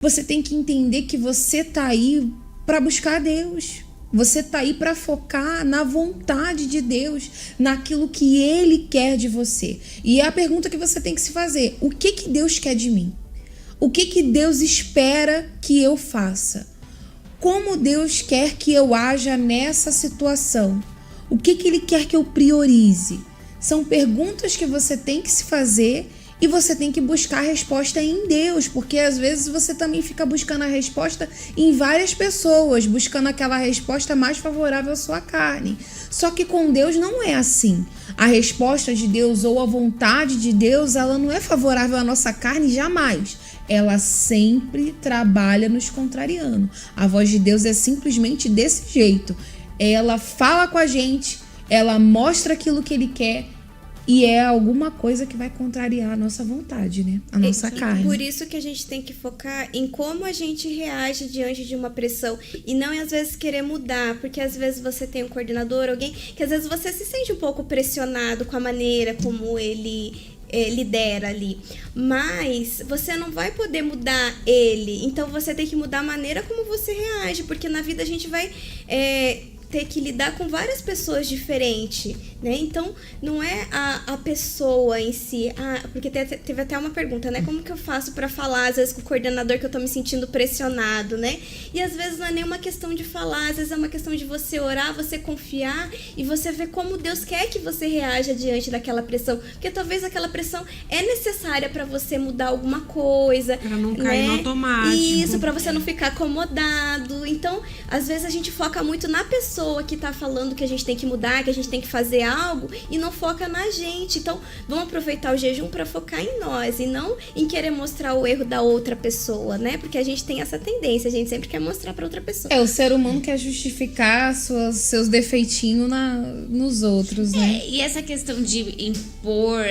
Você tem que entender que você tá aí para buscar Deus. Você tá aí para focar na vontade de Deus, naquilo que Ele quer de você. E é a pergunta que você tem que se fazer: o que que Deus quer de mim? O que que Deus espera que eu faça? Como Deus quer que eu haja nessa situação? O que que Ele quer que eu priorize? São perguntas que você tem que se fazer e você tem que buscar a resposta em Deus, porque às vezes você também fica buscando a resposta em várias pessoas, buscando aquela resposta mais favorável à sua carne. Só que com Deus não é assim. A resposta de Deus ou a vontade de Deus, ela não é favorável à nossa carne jamais. Ela sempre trabalha nos contrariando. A voz de Deus é simplesmente desse jeito. Ela fala com a gente, ela mostra aquilo que Ele quer e é alguma coisa que vai contrariar a nossa vontade, né? A nossa carne. Por isso que a gente tem que focar em como a gente reage diante de uma pressão e não às vezes querer mudar, porque às vezes você tem um coordenador, alguém que às vezes você se sente um pouco pressionado com a maneira como ele lidera ali, mas você não vai poder mudar ele, então você tem que mudar a maneira como você reage, porque na vida a gente vai ter que lidar com várias pessoas diferentes, né? Então, não é a pessoa em si. Porque teve até uma pergunta, né? Como que eu faço pra falar, às vezes, com o coordenador que eu tô me sentindo pressionado, né? E às vezes não é nem uma questão de falar, às vezes é uma questão de você orar, você confiar e você ver como Deus quer que você reaja diante daquela pressão. Porque talvez aquela pressão é necessária pra você mudar alguma coisa. Pra não cair no automático. Isso, pra você não ficar acomodado. Então, às vezes a gente foca muito na pessoa que tá falando que a gente tem que mudar, que a gente tem que fazer algo e não foca na gente. Então, vamos aproveitar o jejum para focar em nós e não em querer mostrar o erro da outra pessoa, né? Porque a gente tem essa tendência, a gente sempre quer mostrar para outra pessoa. O ser humano quer justificar seus defeitinhos nos outros, né? E essa questão de impor...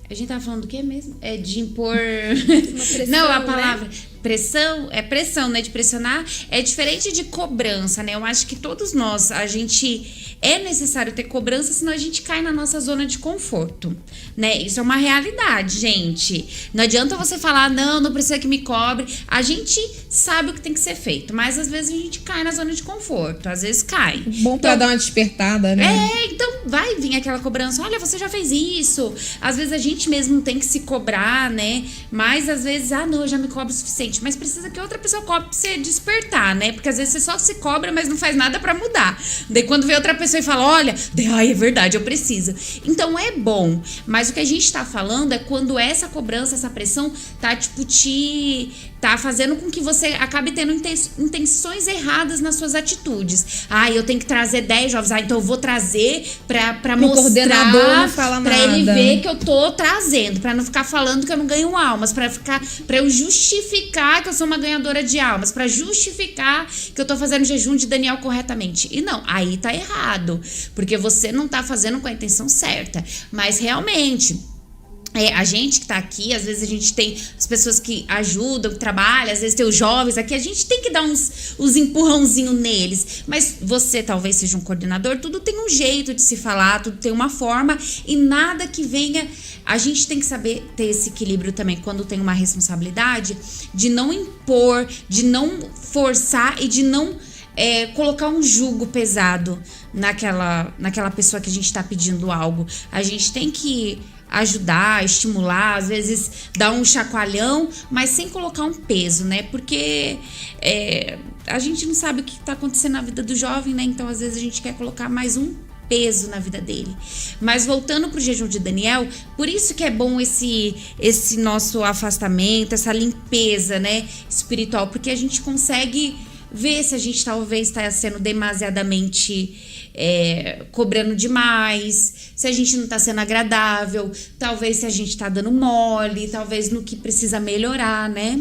A gente tava falando do que mesmo? De impor... Pressão, não, a palavra... Né? Pressão, pressão, né? De pressionar. É diferente de cobrança, né? Eu acho que todos nós, a gente... É necessário ter cobrança, senão a gente cai na nossa zona de conforto, né? Isso é uma realidade, gente. Não adianta você falar, não precisa que me cobre. A gente sabe o que tem que ser feito, mas às vezes a gente cai na zona de conforto. Às vezes cai. Bom pra dar uma despertada, né? Então vai vir aquela cobrança. Olha, você já fez isso. Às vezes a gente mesmo tem que se cobrar, né? Mas às vezes, não, eu já me cobro o suficiente. Mas precisa que outra pessoa cobre pra você despertar, né? Porque às vezes você só se cobra, mas não faz nada pra mudar. Daí quando vê outra pessoa e fala, olha, é verdade, eu preciso. Então é bom, mas o que a gente tá falando é quando essa cobrança, essa pressão tá fazendo com que você acabe tendo intenções erradas nas suas atitudes. Eu tenho que trazer 10 jovens, então eu vou trazer pra mostrar, coordenador não fala pra nada. ele ver que eu tô trazendo, pra não ficar falando que eu não ganho almas, pra eu justificar que eu sou uma ganhadora de almas, pra justificar que eu tô fazendo o jejum de Daniel corretamente. E não, aí tá errado, porque você não tá fazendo com a intenção certa. Mas realmente, a gente que tá aqui, às vezes a gente tem as pessoas que ajudam, que trabalham, às vezes tem os jovens aqui, a gente tem que dar uns empurrãozinhos neles. Mas você talvez seja um coordenador, tudo tem um jeito de se falar, tudo tem uma forma e nada que venha... A gente tem que saber ter esse equilíbrio também quando tem uma responsabilidade de não impor, de não forçar e de não colocar um jugo pesado naquela pessoa que a gente tá pedindo algo. A gente tem que ajudar, estimular, às vezes dar um chacoalhão, mas sem colocar um peso, né? Porque a gente não sabe o que tá acontecendo na vida do jovem, né? Então, às vezes, a gente quer colocar mais um peso na vida dele. Mas voltando pro jejum de Daniel, por isso que é bom esse nosso afastamento, essa limpeza, né, espiritual, porque a gente consegue ver se a gente talvez está sendo demasiadamente cobrando demais, se a gente não está sendo agradável, talvez se a gente está dando mole, talvez no que precisa melhorar, né?